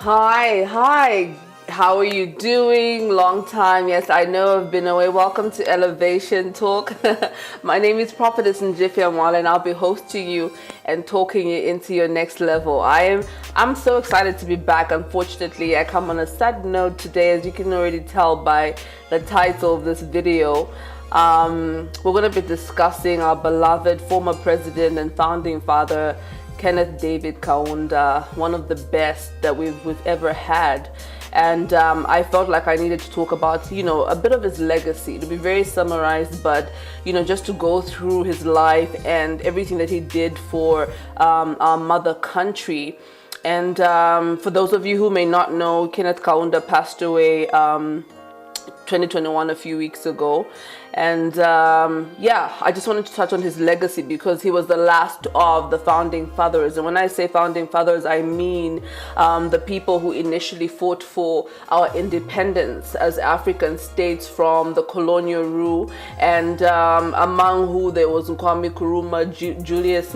Hi. How are you doing? Long time. Yes, I know I've been away. Welcome to Elevation Talk. My name is Prophetess Njifi Amwale, and I'll be hosting you and talking you into your next level. I'm so excited to be back. Unfortunately, I come on a sad note today, as you can already tell by the title of this video. We're going to be discussing our beloved former president and founding father, Kenneth David Kaunda, one of the best that we've ever had. And I felt like I needed to talk about, a bit of his legacy, to be very summarized, but, just to go through his life and everything that he did for our mother country. And for those of you who may not know, Kenneth Kaunda passed away 2021, a few weeks ago. And I just wanted to touch on his legacy because he was the last of the founding fathers. And when I say founding fathers, I mean the people who initially fought for our independence as African states from the colonial rule, and among who there was Kwame Nkrumah, Julius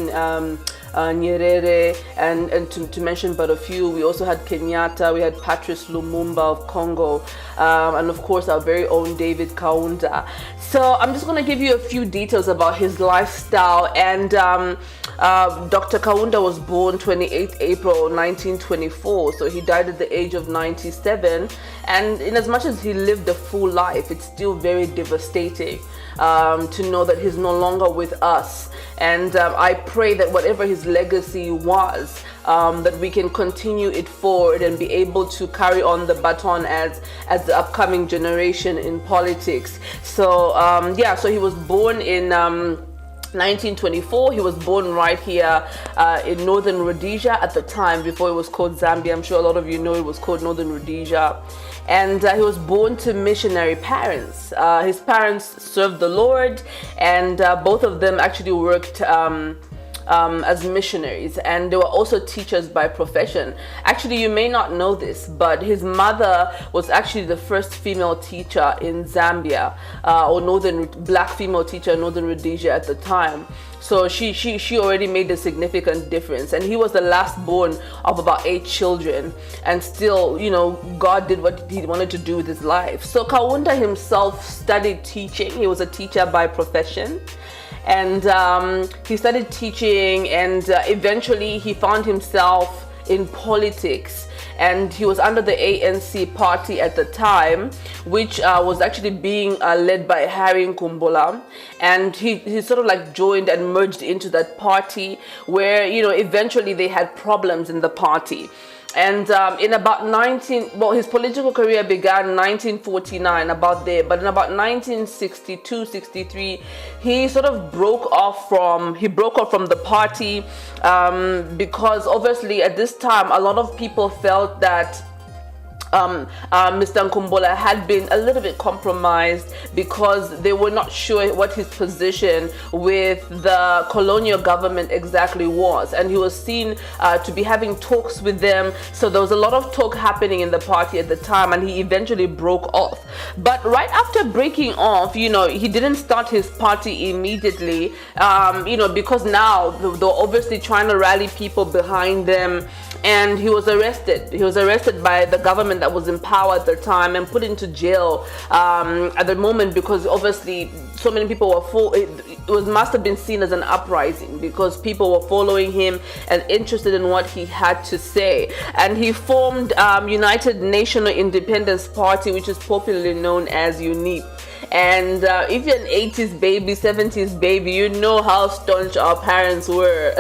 Nyerere, and to mention but a few. We also had Kenyatta, we had Patrice Lumumba of Congo, and of course our very own David Kaunda. So I'm just going to give you a few details about his lifestyle. And Dr. Kaunda was born 28th April 1924, so he died at the age of 97. And in as much as he lived a full life, it's still very devastating to know that he's no longer with us. And I pray that whatever his legacy was, that we can continue it forward and be able to carry on the baton as the upcoming generation in politics. So so he was born in 1924. He was born right here in Northern Rhodesia at the time, before it was called Zambia. I'm sure a lot of you know it was called Northern Rhodesia. And he was born to missionary parents. His parents served the Lord, and both of them actually worked as missionaries, and they were also teachers by profession. Actually, you may not know this, but his mother was actually the first female teacher in Zambia, or black female teacher in Northern Rhodesia at the time. So she already made a significant difference, and he was the last born of about 8 children, and still, God did what he wanted to do with his life. So Kaunda himself studied teaching. He was a teacher by profession. And he started teaching, and eventually he found himself in politics. And he was under the ANC party at the time, which was actually being led by Harry Nkumbola. And he sort of like joined and merged into that party, where, eventually they had problems in the party. And in about his political career began in 1949, about there. But in about 1962, 63, he sort of broke off from the party because obviously at this time a lot of people felt that Mr. Nkumbola had been a little bit compromised because they were not sure what his position with the colonial government exactly was, and he was seen to be having talks with them. So there was a lot of talk happening in the party at the time, and he eventually broke off. But right after breaking off, he didn't start his party immediately, because now they're obviously trying to rally people behind them. And he was arrested. He was arrested by the government that was in power at the time and put into jail at the moment, because obviously so many people were it must have been seen as an uprising, because people were following him and interested in what he had to say. And he formed United National Independence Party, which is popularly known as UNIP. And if you're an 80s baby, 70s baby, you know how staunch our parents were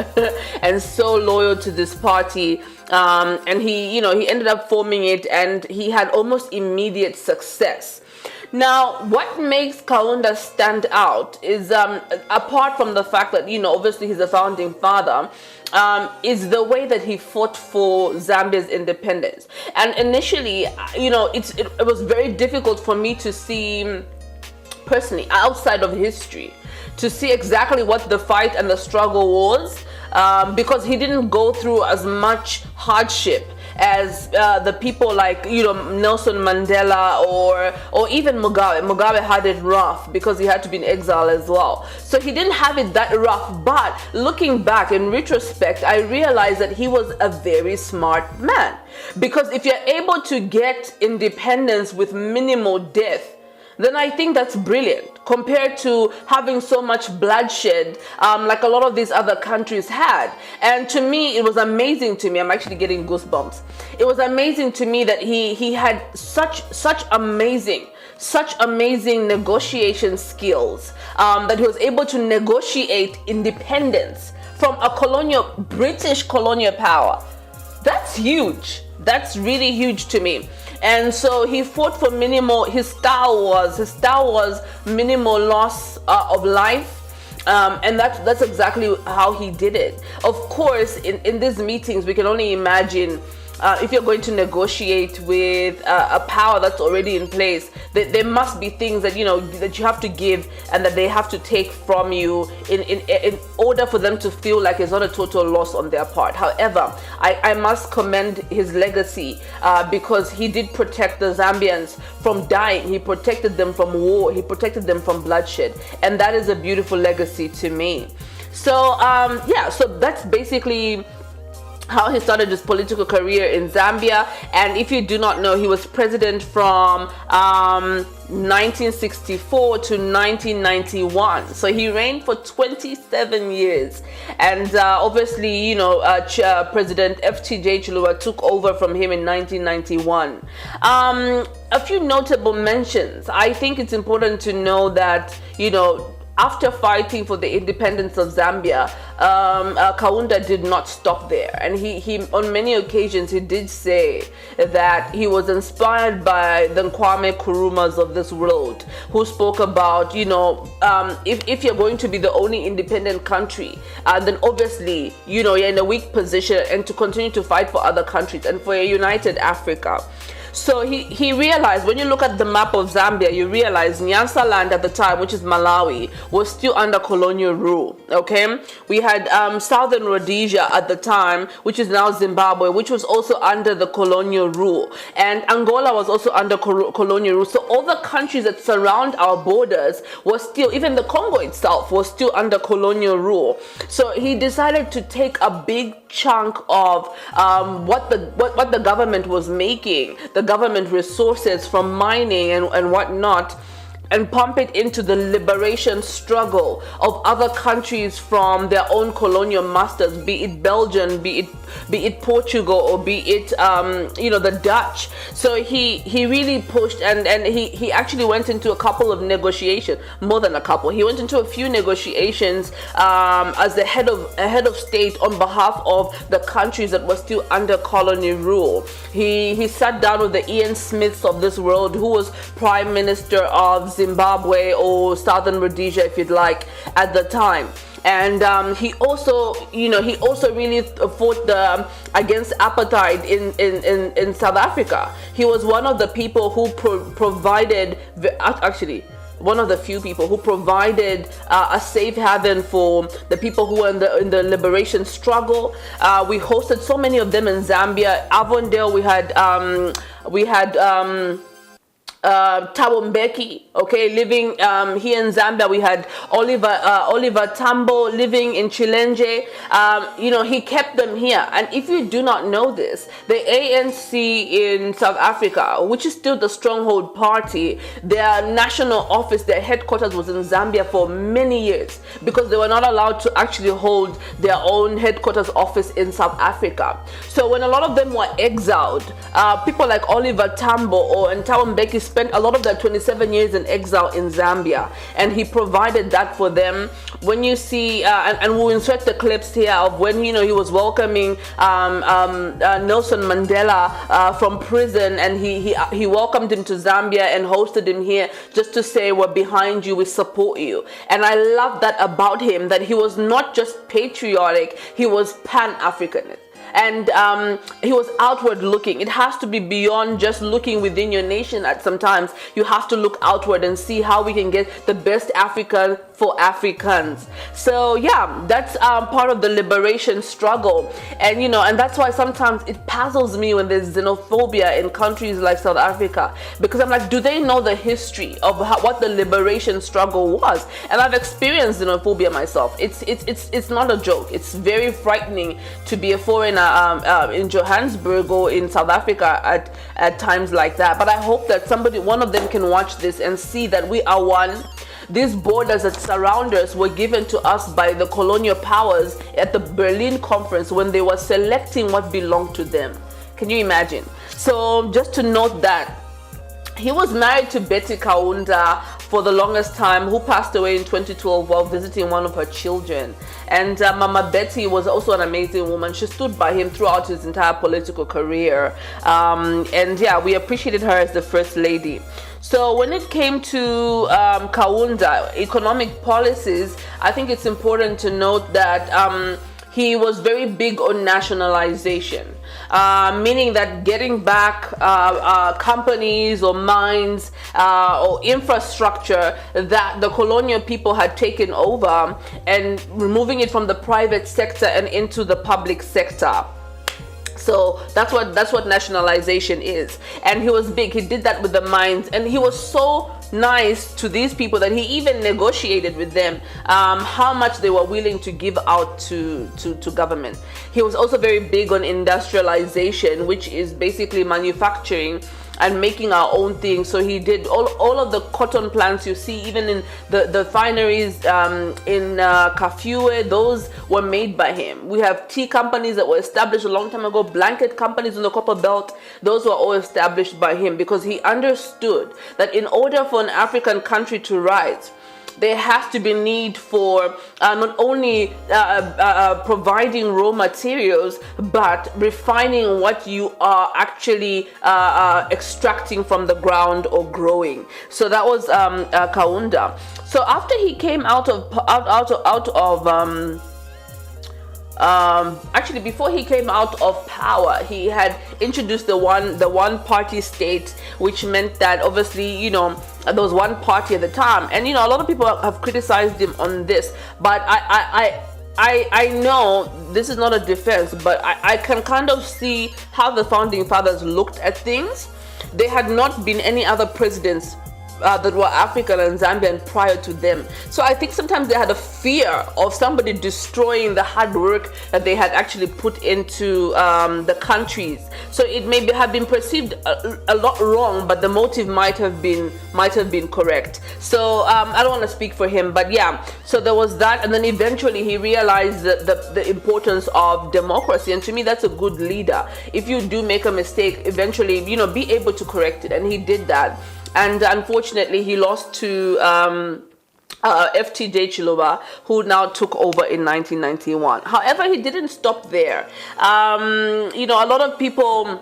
and so loyal to this party. And he ended up forming it, and he had almost immediate success. Now, what makes Kaunda stand out is, apart from the fact that, obviously he's a founding father, is the way that he fought for Zambia's independence. And initially, it was very difficult for me to see, personally, outside of history, to see exactly what the fight and the struggle was, because he didn't go through as much hardship as the people like, Nelson Mandela or even Mugabe. Mugabe had it rough because he had to be in exile as well. So he didn't have it that rough. But looking back in retrospect, I realized that he was a very smart man. Because if you're able to get independence with minimal death, then I think that's brilliant compared to having so much bloodshed like a lot of these other countries had. And to me, it was amazing to me. I'm actually getting goosebumps. It was amazing to me that he had such amazing negotiation skills, that he was able to negotiate independence from a British colonial power. That's huge. That's really huge to me. And so he fought for minimal. His style was minimal loss of life, and that's exactly how he did it. Of course, in these meetings, we can only imagine. If you're going to negotiate with a power that's already in place, there must be things that that you have to give and that they have to take from you in order for them to feel like it's not a total loss on their part. However, I must commend his legacy because he did protect the Zambians from dying. He protected them from war. He protected them from bloodshed, and that is a beautiful legacy to me. So so that's basically how he started his political career in Zambia. And if you do not know, he was president from 1964 to 1991. So he reigned for 27 years. And obviously, President FTJ Chiluba took over from him in 1991. A few notable mentions. I think it's important to know that, after fighting for the independence of Zambia, Kaunda did not stop there. And he on many occasions, he did say that he was inspired by the Kwame Nkrumahs of this world, who spoke about, if you're going to be the only independent country, then obviously, you're in a weak position, and to continue to fight for other countries and for a united Africa. So he realized, when you look at the map of Zambia, you realize Nyanza land at the time, which is Malawi, was still under colonial rule. Okay, we had Southern Rhodesia at the time, which is now Zimbabwe, which was also under the colonial rule, and Angola was also under colonial rule. So all the countries that surround our borders was still, even the Congo itself was still under colonial rule. So he decided to take a big chunk of what the government was making, the government resources from mining and whatnot, and pump it into the liberation struggle of other countries from their own colonial masters, be it Belgium, be it Portugal, or be it the Dutch. So he really pushed, and he actually went into a couple of negotiations, more than a couple. He went into a few negotiations as the head of state on behalf of the countries that were still under colony rule. He sat down with the Ian Smiths of this world, who was Prime Minister of Zimbabwe, or Southern Rhodesia, if you'd like, at the time. And he also really fought against apartheid in South Africa. He was one of the people who provided, actually, one of the few people who provided a safe haven for the people who were in the liberation struggle. We hosted so many of them in Zambia. Avondale, we had Thabo Mbeki, okay, living here in Zambia. We had Oliver Tambo living in Chilenje. He kept them here. And if you do not know this, the ANC in South Africa, which is still the stronghold party, their national office, their headquarters was in Zambia for many years, because they were not allowed to actually hold their own headquarters office in South Africa. So when a lot of them were exiled, people like Oliver Tambo and Thabo Mbeki spent a lot of their 27 years in exile in Zambia, and he provided that for them. When you see, and we'll insert the clips here of when he was welcoming Nelson Mandela from prison, and he welcomed him to Zambia and hosted him here just to say, we're behind you, we support you. And I love that about him, that he was not just patriotic, he was Pan-Africanist. and he was outward looking. It has to be beyond just looking within your nation. At sometimes you have to look outward and see how we can get the best African for Africans. So yeah, that's part of the liberation struggle. And and that's why sometimes it puzzles me when there's xenophobia in countries like South Africa, because I'm like, do they know the history of what the liberation struggle was? And I've experienced xenophobia myself. It's not a joke. It's very frightening to be a foreigner in Johannesburg or in South Africa at times like that. But I hope that one of them can watch this and see that we are one. These borders that surround us were given to us by the colonial powers at the Berlin Conference when they were selecting what belonged to them. Can you imagine? So just to note that he was married to Betty Kaunda for the longest time, who passed away in 2012 while visiting one of her children. And Mama Betty was also an amazing woman. She stood by him throughout his entire political career. And yeah, we appreciated her as the first lady. So when it came to Kaunda, economic policies, I think it's important to note that he was very big on nationalization, meaning that getting back companies or mines or infrastructure that the colonial people had taken over and removing it from the private sector and into the public sector. So that's what nationalization is. And he was big. He did that with the mines, and he was so nice to these people that he even negotiated with them how much they were willing to give out to government. He was also very big on industrialization, which is basically manufacturing and making our own things. So he did all of the cotton plants you see, even in the fineries in Kafue, those were made by him. We have tea companies that were established a long time ago, blanket companies in the Copper Belt, those were all established by him, because he understood that in order for an African country to rise, there has to be need for not only providing raw materials, but refining what you are actually extracting from the ground or growing. So that was Kaunda. So after he came out of actually, before he came out of power, he had introduced the one party state, which meant that obviously, there was one party at the time. And a lot of people have criticized him on this, but I know this is not a defense, but I can kind of see how the founding fathers looked at things. There had not been any other presidents that were African and Zambian prior to them. So I think sometimes they had a fear of somebody destroying the hard work that they had actually put into the countries. So it may have been perceived a lot wrong, but the motive might have been correct. So I don't want to speak for him, but yeah. So there was that, and then eventually he realized the importance of democracy. And to me, that's a good leader. If you do make a mistake, eventually, be able to correct it, and he did that. And unfortunately, he lost to FTJ Chiluba, who now took over in 1991. However, he didn't stop there. A lot of people,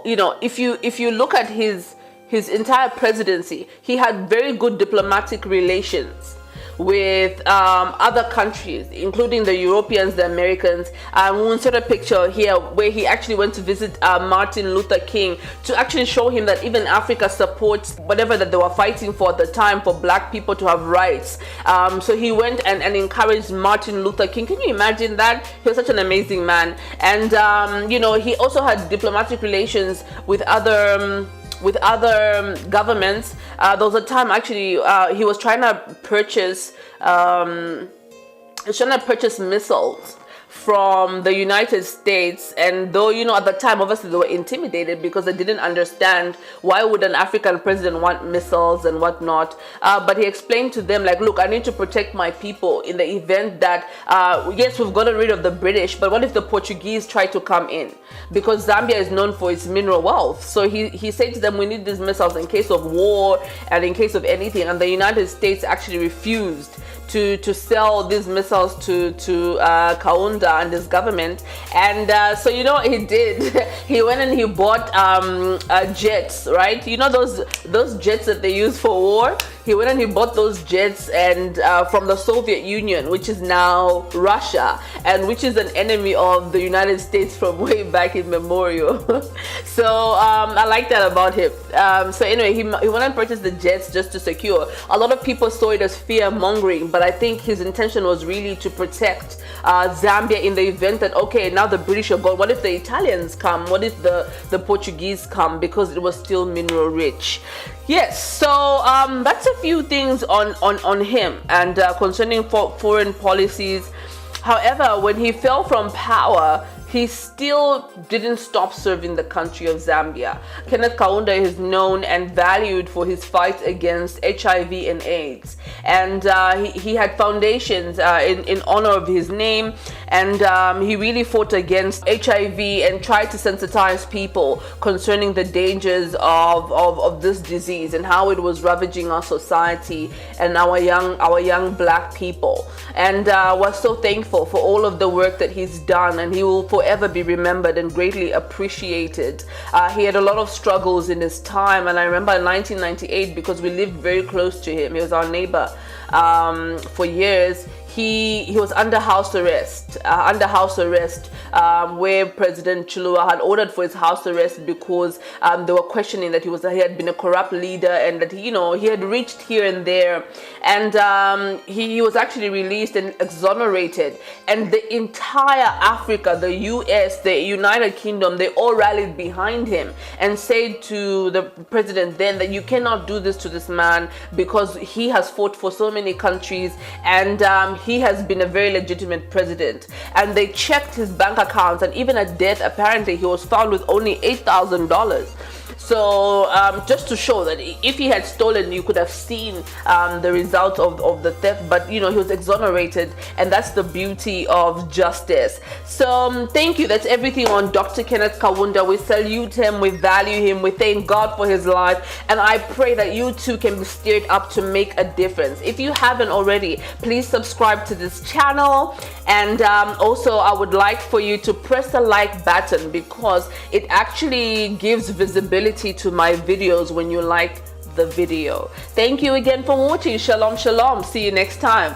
if you look at his entire presidency, he had very good diplomatic relations with other countries, including the Europeans, the Americans. We'll insert a picture here where he actually went to visit Martin Luther King to actually show him that even Africa supports whatever that they were fighting for at the time, for black people to have rights. So he went and encouraged Martin Luther King. Can you imagine that? He was such an amazing man. And he also had diplomatic relations with other governments. There was a time actually he was trying to purchase missiles from the United States, and though at the time obviously they were intimidated because they didn't understand why would an African president want missiles and whatnot, but he explained to them, like, look, I need to protect my people in the event that yes, we've gotten rid of the British, but what if the Portuguese try to come in, because Zambia is known for its mineral wealth. So he said to them, we need these missiles in case of war and in case of anything, and the United States actually refused to sell these missiles to Kaunda and his government. And so you know what he did? He went and he bought jets, right? You know those jets that they use for war? He went and he bought those jets and from the Soviet Union, which is now Russia, and which is an enemy of the United States from way back in memorial. So I like that about him. So anyway, he went and purchased the jets just to secure. A lot of people saw it as fear mongering, but I think his intention was really to protect Zambia in the event that, okay, now the British are gone. What if the Italians come? What if the Portuguese come? Because it was still mineral rich. Yes, so that's a few things on him and concerning foreign policies. However, when he fell from power, he still didn't stop serving the country of Zambia. Kenneth Kaunda is known and valued for his fight against HIV and AIDS. And he had foundations in honor of his name. And he really fought against HIV and tried to sensitize people concerning the dangers of this disease and how it was ravaging our society and our young black people. And we're so thankful for all of the work that he's done, and he will forever be remembered and greatly appreciated. He had a lot of struggles in his time, and I remember in 1998, because we lived very close to him, he was our neighbor for years. He was under house arrest, where President Chilua had ordered for his house arrest because they were questioning that he had been a corrupt leader and that he had reached here and there, and he was actually released and exonerated. And the entire Africa, the US, the United Kingdom, they all rallied behind him and said to the president then that you cannot do this to this man because he has fought for so many countries and he has been a very legitimate president. And they checked his bank accounts, and even at death, apparently he was found with only $8,000. So just to show that if he had stolen, you could have seen the result of the theft, but he was exonerated, and that's the beauty of justice. So thank you. That's everything on Dr. Kenneth Kaunda. We salute him, we value him, we thank God for his life, and I pray that you too can be stirred up to make a difference. If you haven't already, please subscribe to this channel, and also I would like for you to press the like button because it actually gives visibility to my videos when you like the video. Thank you again for watching. Shalom, shalom. See you next time.